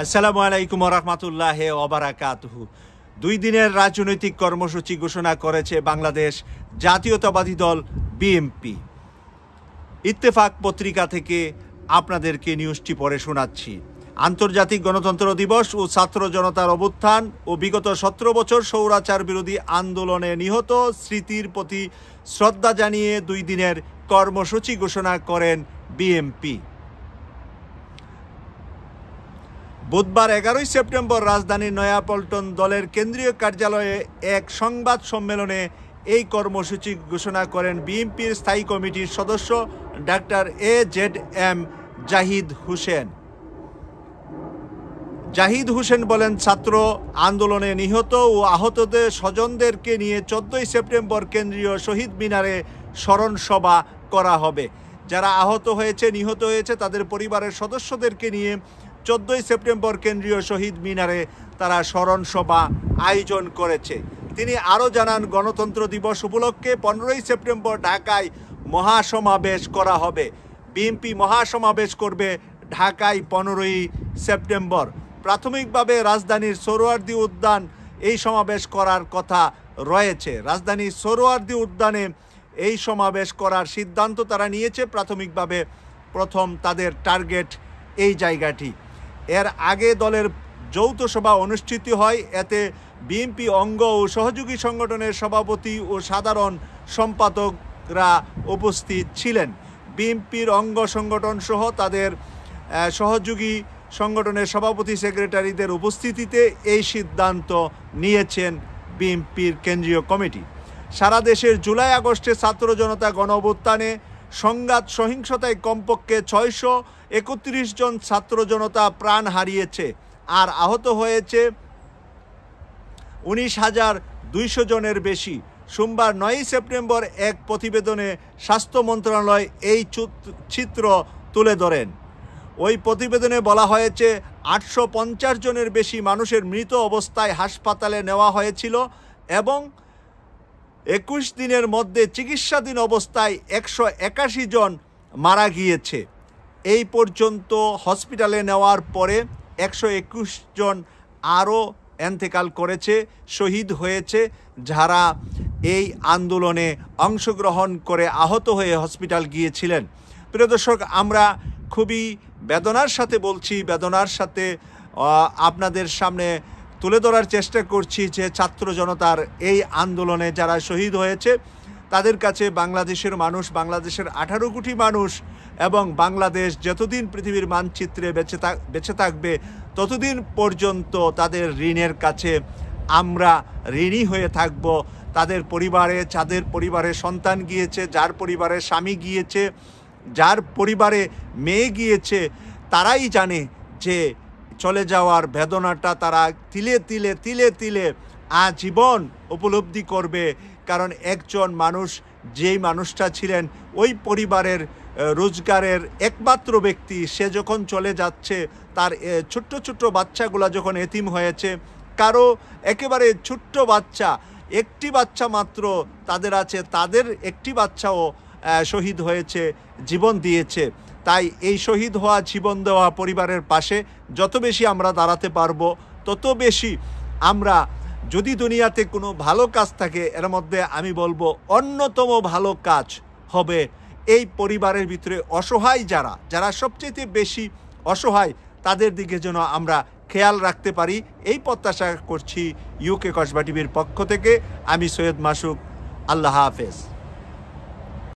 আসসালামু আলাইকুম রহমতুল্লাহ ওবারাকাতুহু। 2 দিনের রাজনৈতিক কর্মসূচি ঘোষণা করেছে বাংলাদেশ জাতীয়তাবাদী দল বিএনপি। ইত্তেফাক পত্রিকা থেকে আপনাদেরকে নিউজটি পড়ে শোনাচ্ছি। আন্তর্জাতিক গণতন্ত্র দিবস ও ছাত্র জনতার অভ্যুত্থান ও বিগত 17 বছর স্বৈরাচার বিরোধী আন্দোলনে নিহত স্মৃতির প্রতি শ্রদ্ধা জানিয়ে 2 দিনের কর্মসূচি ঘোষণা করেন বিএনপি। বুধবার 11 সেপ্টেম্বর রাজধানীর নয়াপল্টন দলের কেন্দ্রীয় কার্যালয়ে এক সংবাদ সম্মেলনে এই কর্মসূচি ঘোষণা করেন বিএনপির স্থায়ী কমিটির সদস্য ডাক্তার AZM জাহিদ হোসেন। জাহিদ হোসেন বলেন, ছাত্র আন্দোলনে নিহত ও আহতদের স্বজনদেরকে নিয়ে 14 সেপ্টেম্বর কেন্দ্রীয় শহীদ মিনারে স্মরণ সভা করা হবে। যারা আহত হয়েছে, নিহত হয়েছে, তাদের পরিবারের সদস্যদেরকে নিয়ে 14 সেপ্টেম্বর কেন্দ্রীয় শহীদ মিনারে তারা স্মরণ সভা আয়োজন করেছে। তিনি আরও জানান, গণতন্ত্র দিবস উপলক্ষে 15 সেপ্টেম্বর ঢাকায় মহাসমাবেশ করা হবে। বিএনপি মহাসমাবেশ করবে ঢাকায় 15 সেপ্টেম্বর। প্রাথমিকভাবে রাজধানীর সোহরাওয়ার্দী উদ্যান এই সমাবেশ করার কথা রয়েছে। রাজধানীর সোহরাওয়ার্দী উদ্যানে এই সমাবেশ করার সিদ্ধান্ত তারা নিয়েছে। প্রাথমিকভাবে প্রথম তাদের টার্গেট এই জায়গাটি। এর আগে দলের যৌথ সভা অনুষ্ঠিত হয়। এতে বিএনপি অঙ্গ ও সহযোগী সংগঠনের সভাপতি ও সাধারণ সম্পাদকরা উপস্থিত ছিলেন। বিএনপির অঙ্গ সংগঠন সহ তাদের সহযোগী সংগঠনের সভাপতি সেক্রেটারিদের উপস্থিতিতে এই সিদ্ধান্ত নিয়েছেন বিএনপির কেন্দ্রীয় কমিটি। সারা দেশের জুলাই আগস্টে ছাত্র জনতা গণ অভ্যুত্থানে সংঘাত সহিংসতায় কমপক্ষে 631 জন ছাত্র জনতা প্রাণ হারিয়েছে আর আহত হয়েছে 19,200 জনের বেশি। সোমবার 9 সেপ্টেম্বর এক প্রতিবেদনে স্বাস্থ্য মন্ত্রণালয় এই চিত্র তুলে ধরেন। ওই প্রতিবেদনে বলা হয়েছে 850 জনের বেশি মানুষের মৃত অবস্থায় হাসপাতালে নেওয়া হয়েছিল এবং 21 দিনের মধ্যে চিকিৎসাধীন অবস্থায় 181 জন মারা গিয়েছে। এই পর্যন্ত হসপিটালে নেওয়ার পরে 121 জন আরও এন্তেকাল করেছে, শহীদ হয়েছে, যারা এই আন্দোলনে অংশগ্রহণ করে আহত হয়ে হসপিটাল গিয়েছিলেন। প্রিয় দর্শক, আমরা খুবই বেদনার সাথে বলছি, বেদনার সাথে আপনাদের সামনে তুলে ধরার চেষ্টা করছি যে ছাত্র জনতার এই আন্দোলনে যারা শহীদ হয়েছে তাদের কাছে বাংলাদেশের মানুষ, বাংলাদেশের 18 কোটি মানুষ এবং বাংলাদেশ যতদিন পৃথিবীর মানচিত্রে বেঁচে থাকবে ততদিন পর্যন্ত তাদের ঋণের কাছে আমরা ঋণী হয়ে থাকব। তাদের পরিবারে, যাদের পরিবারে সন্তান গিয়েছে, যার পরিবারে স্বামী গিয়েছে, যার পরিবারে মেয়ে গিয়েছে, তারাই জানে যে চলে যাওয়ার বেদনাটা তারা তিলে তিলে তিলে তিলে আজীবন উপলব্ধি করবে। কারণ একজন মানুষ, যেই মানুষটা ছিলেন ওই পরিবারের রোজগারের একমাত্র ব্যক্তি, সে যখন চলে যাচ্ছে, তার ছোট্ট ছোট্ট বাচ্চাগুলা যখন এতিম হয়েছে, কারো একেবারে ছোট্ট বাচ্চা, একটি বাচ্চা মাত্র তাদের আছে, তাদের একটি বাচ্চাও শহীদ হয়েছে, জীবন দিয়েছে। তাই এই শহীদ হওয়া, জীবন দেওয়া পরিবারের পাশে যত বেশি আমরা দাঁড়াতে পারবো তত বেশি আমরা, যদি দুনিয়াতে কোনো ভালো কাজ থাকে এর মধ্যে আমি বলবো অন্যতম ভালো কাজ হবে এই পরিবারের ভিতরে অসহায় যারা সবচেয়ে বেশি অসহায়, তাদের দিকে যেন আমরা খেয়াল রাখতে পারি, এই প্রত্যাশা করছি। UK কসবা টিভির পক্ষ থেকে আমি সৈয়দ মাসুক। আল্লাহ হাফেজ।